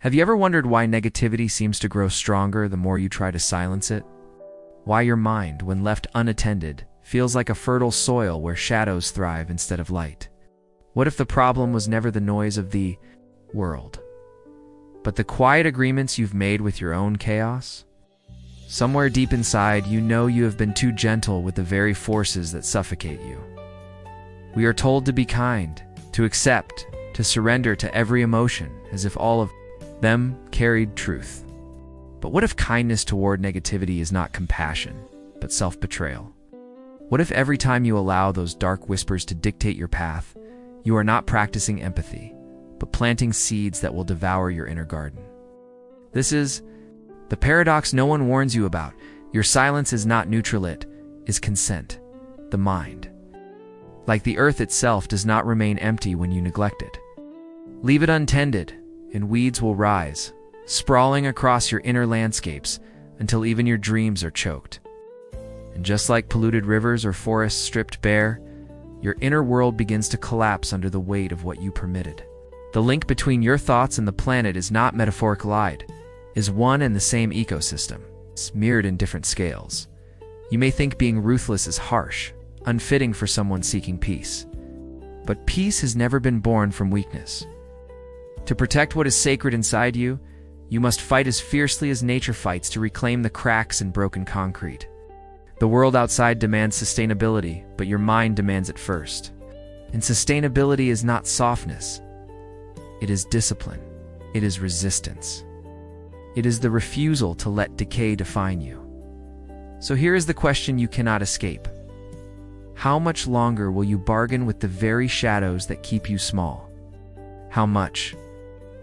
Have you ever wondered why negativity seems to grow stronger the more you try to silence it? Why your mind, when left unattended, feels like a fertile soil where shadows thrive instead of light? What if the problem was never the noise of the world, but the quiet agreements you've made with your own chaos? Somewhere deep inside, you know you have been too gentle with the very forces that suffocate you. We are told to be kind, to accept, to surrender to every emotion, as if all of them carried truth. But what if kindness toward negativity is not compassion, but self-betrayal? What if every time you allow those dark whispers to dictate your path, you are not practicing empathy, but planting seeds that will devour your inner garden? This is the paradox no one warns you about. Your silence is not neutral, it is consent, the mind. Like the earth itself does not remain empty when you neglect it. Leave it untended, and weeds will rise, sprawling across your inner landscapes until even your dreams are choked. And just like polluted rivers or forests stripped bare, your inner world begins to collapse under the weight of what you permitted. The link between your thoughts and the planet is not metaphorical, is one and the same ecosystem. It's mirrored in different scales. You may think being ruthless is harsh, unfitting for someone seeking peace. But peace has never been born from weakness. To protect what is sacred inside you, you must fight as fiercely as nature fights to reclaim the cracks in broken concrete. The world outside demands sustainability, but your mind demands it first. And sustainability is not softness. It is discipline. It is resistance. It is the refusal to let decay define you. So here is the question you cannot escape. How much longer will you bargain with the very shadows that keep you small? How much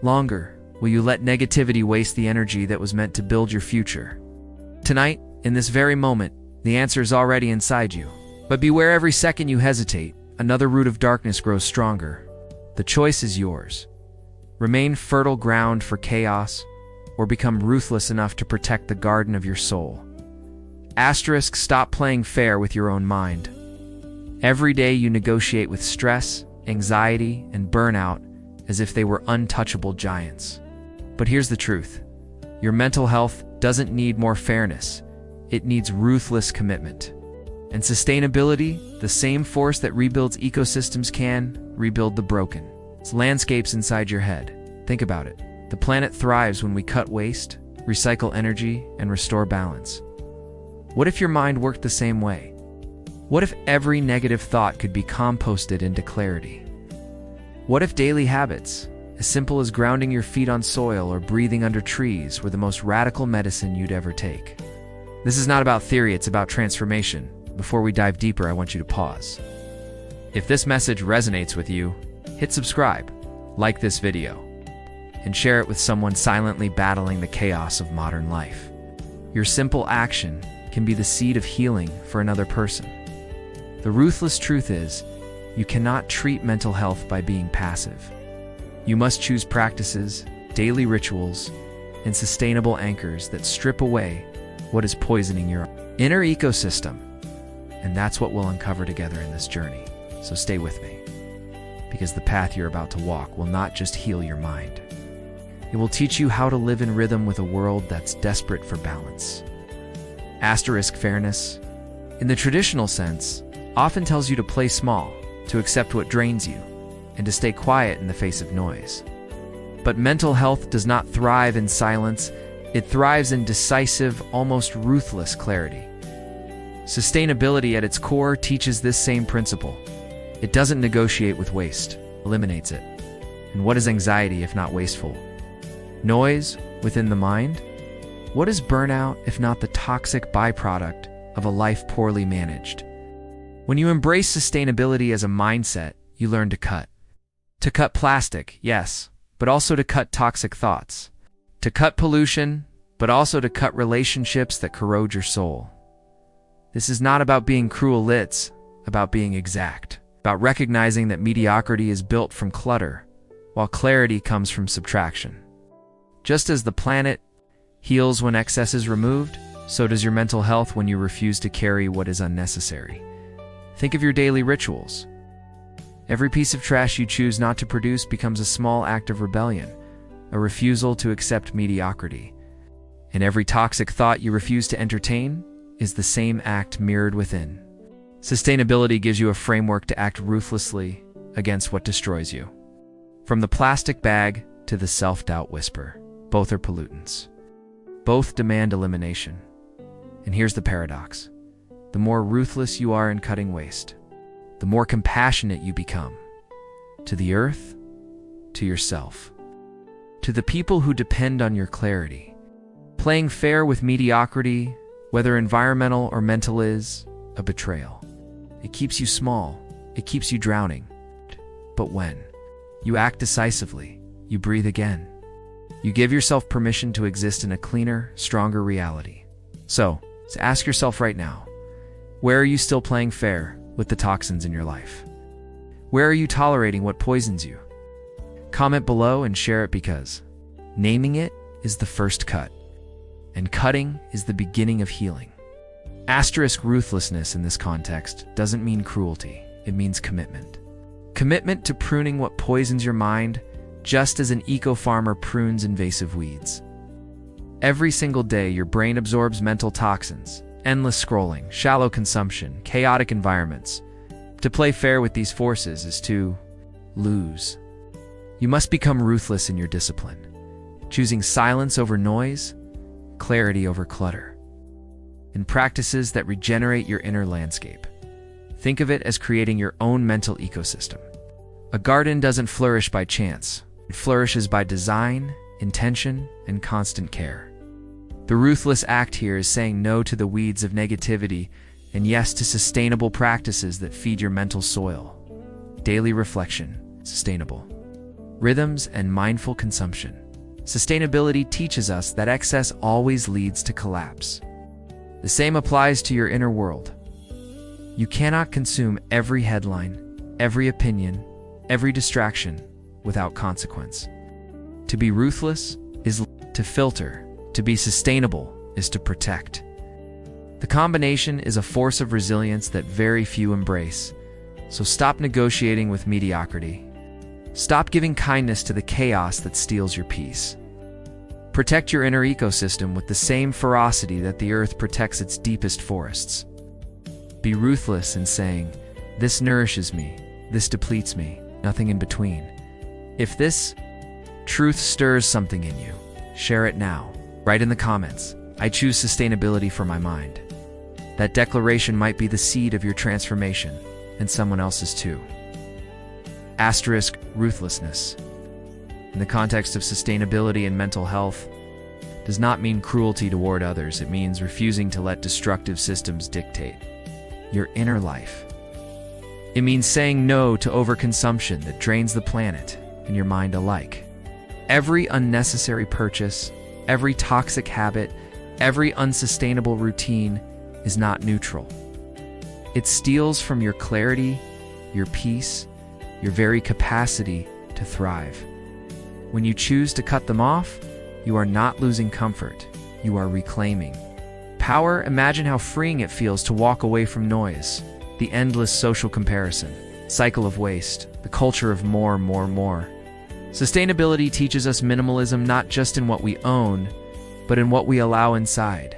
longer will you let negativity waste the energy that was meant to build your future? Tonight, in this very moment, the answer is already inside you. But beware, every second you hesitate, another root of darkness grows stronger. The choice is yours. Remain fertile ground for chaos, or become ruthless enough to protect the garden of your soul. Stop playing fair with your own mind. Every day you negotiate with stress, anxiety, and burnout as if they were untouchable giants. But here's the truth. Your mental health doesn't need more fairness. It needs ruthless commitment. And sustainability, the same force that rebuilds ecosystems, can rebuild the broken. It's landscapes inside your head. Think about it. The planet thrives when we cut waste, recycle energy, and restore balance. What if your mind worked the same way? What if every negative thought could be composted into clarity? What if daily habits, as simple as grounding your feet on soil or breathing under trees, were the most radical medicine you'd ever take? This is not about theory, it's about transformation. Before we dive deeper, I want you to pause. If this message resonates with you, hit subscribe, like this video, and share it with someone silently battling the chaos of modern life. Your simple action can be the seed of healing for another person. The ruthless truth is, you cannot treat mental health by being passive. You must choose practices, daily rituals, and sustainable anchors that strip away what is poisoning your inner ecosystem. And that's what we'll uncover together in this journey. So stay with me, because the path you're about to walk will not just heal your mind. It will teach you how to live in rhythm with a world that's desperate for balance. Fairness, in the traditional sense, often tells you to play small, to accept what drains you, and to stay quiet in the face of noise. But mental health does not thrive in silence, it thrives in decisive, almost ruthless clarity. Sustainability at its core teaches this same principle. It doesn't negotiate with waste, eliminates it. And what is anxiety if not wasteful? Noise within the mind? What is burnout if not the toxic byproduct of a life poorly managed? When you embrace sustainability as a mindset, you learn to cut. To cut plastic, yes, but also to cut toxic thoughts. To cut pollution, but also to cut relationships that corrode your soul. This is not about being cruel, it's about being exact. About recognizing that mediocrity is built from clutter, while clarity comes from subtraction. Just as the planet heals when excess is removed, so does your mental health when you refuse to carry what is unnecessary. Think of your daily rituals. Every piece of trash you choose not to produce becomes a small act of rebellion, a refusal to accept mediocrity. And every toxic thought you refuse to entertain is the same act mirrored within. Sustainability gives you a framework to act ruthlessly against what destroys you. From the plastic bag to the self-doubt whisper, both are pollutants. Both demand elimination. And here's the paradox. The more ruthless you are in cutting waste, the more compassionate you become. To the earth, to yourself, to the people who depend on your clarity. Playing fair with mediocrity, whether environmental or mental, is a betrayal. It keeps you small, it keeps you drowning. But when you act decisively, you breathe again. You give yourself permission to exist in a cleaner, stronger reality. So ask yourself right now, where are you still playing fair with the toxins in your life? Where are you tolerating what poisons you? Comment below and share it, because naming it is the first cut, and cutting is the beginning of healing. Ruthlessness in this context doesn't mean cruelty, it means commitment. Commitment to pruning what poisons your mind, just as an eco-farmer prunes invasive weeds. Every single day, your brain absorbs mental toxins, endless scrolling, shallow consumption, chaotic environments. To play fair with these forces is to lose. You must become ruthless in your discipline, choosing silence over noise, clarity over clutter, and practices that regenerate your inner landscape. Think of it as creating your own mental ecosystem. A garden doesn't flourish by chance. It flourishes by design, intention, and constant care. The ruthless act here is saying no to the weeds of negativity and yes to sustainable practices that feed your mental soil. Daily reflection, sustainable rhythms, and mindful consumption. Sustainability teaches us that excess always leads to collapse. The same applies to your inner world. You cannot consume every headline, every opinion, every distraction without consequence. To be ruthless is to filter. To be sustainable is to protect. The combination is a force of resilience that very few embrace. So stop negotiating with mediocrity. Stop giving kindness to the chaos that steals your peace. Protect your inner ecosystem with the same ferocity that the earth protects its deepest forests. Be ruthless in saying, "This nourishes me, this depletes me, nothing in between." If this truth stirs something in you, share it now. Write in the comments, "I choose sustainability for my mind." That declaration might be the seed of your transformation, and someone else's too. Ruthlessness, in the context of sustainability and mental health, does not mean cruelty toward others. It means refusing to let destructive systems dictate your inner life. It means saying no to overconsumption that drains the planet and your mind alike. Every unnecessary purchase, every toxic habit, every unsustainable routine is not neutral. It steals from your clarity, your peace, your very capacity to thrive. When you choose to cut them off, you are not losing comfort, you are reclaiming power. Imagine how freeing it feels to walk away from noise, the endless social comparison, cycle of waste, the culture of more. Sustainability teaches us minimalism not just in what we own, but in what we allow inside.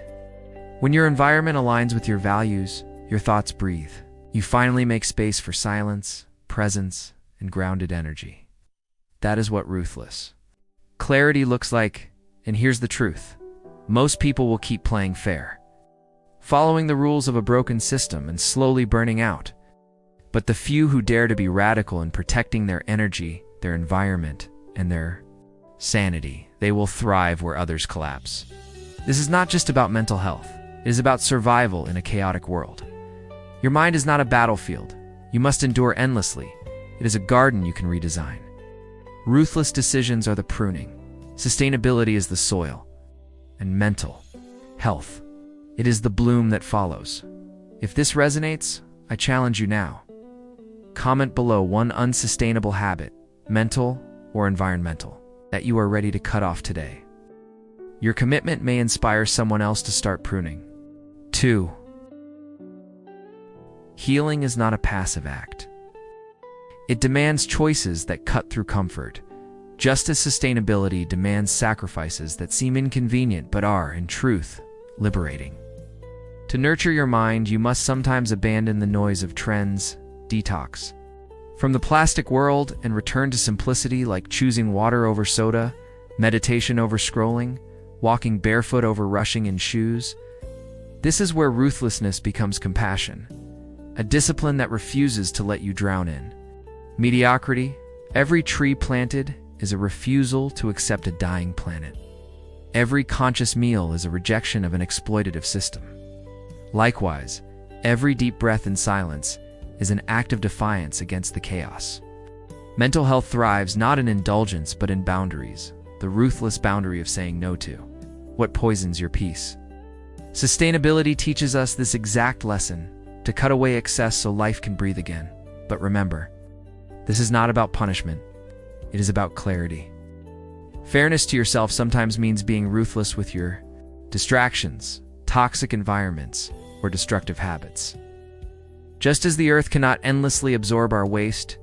When your environment aligns with your values, your thoughts breathe. You finally make space for silence, presence, and grounded energy. That is what ruthless clarity looks like, and here's the truth. Most people will keep playing fair, following the rules of a broken system and slowly burning out. But the few who dare to be radical in protecting their energy, their environment, and their sanity, they will thrive where others collapse. This is not just about mental health. It is about survival in a chaotic world. Your mind is not a battlefield. You must endure endlessly. It is a garden you can redesign. Ruthless decisions are the pruning. Sustainability is the soil. And mental health, it is the bloom that follows. If this resonates, I challenge you now. Comment below one unsustainable habit, mental or environmental, that you are ready to cut off today. Your commitment may inspire someone else to start pruning. 2. Healing is not a passive act. It demands choices that cut through comfort, just as sustainability demands sacrifices that seem inconvenient but are, in truth, liberating. To nurture your mind, you must sometimes abandon the noise of trends, detox from the plastic world, and return to simplicity, like choosing water over soda, meditation over scrolling, walking barefoot over rushing in shoes. This is where ruthlessness becomes compassion, a discipline that refuses to let you drown in mediocrity. Every tree planted is a refusal to accept a dying planet. Every conscious meal is a rejection of an exploitative system. Likewise, every deep breath in silence is an act of defiance against the chaos. Mental health thrives not in indulgence but in boundaries, the ruthless boundary of saying no to what poisons your peace. Sustainability teaches us this exact lesson, to cut away excess so life can breathe again. But remember, this is not about punishment, it is about clarity. Fairness to yourself sometimes means being ruthless with your distractions, toxic environments, or destructive habits. Just as the earth cannot endlessly absorb our waste,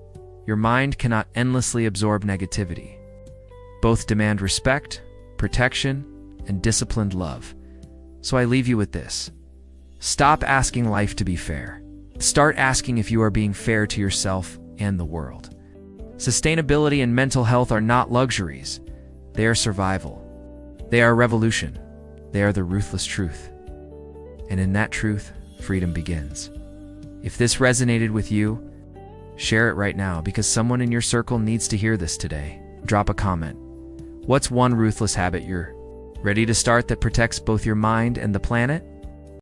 your mind cannot endlessly absorb negativity. Both demand respect, protection, and disciplined love. So I leave you with this. Stop asking life to be fair. Start asking if you are being fair to yourself and the world. Sustainability and mental health are not luxuries. They are survival. They are revolution. They are the ruthless truth. And in that truth, freedom begins. If this resonated with you, share it right now, because someone in your circle needs to hear this today. Drop a comment. What's one ruthless habit you're ready to start that protects both your mind and the planet?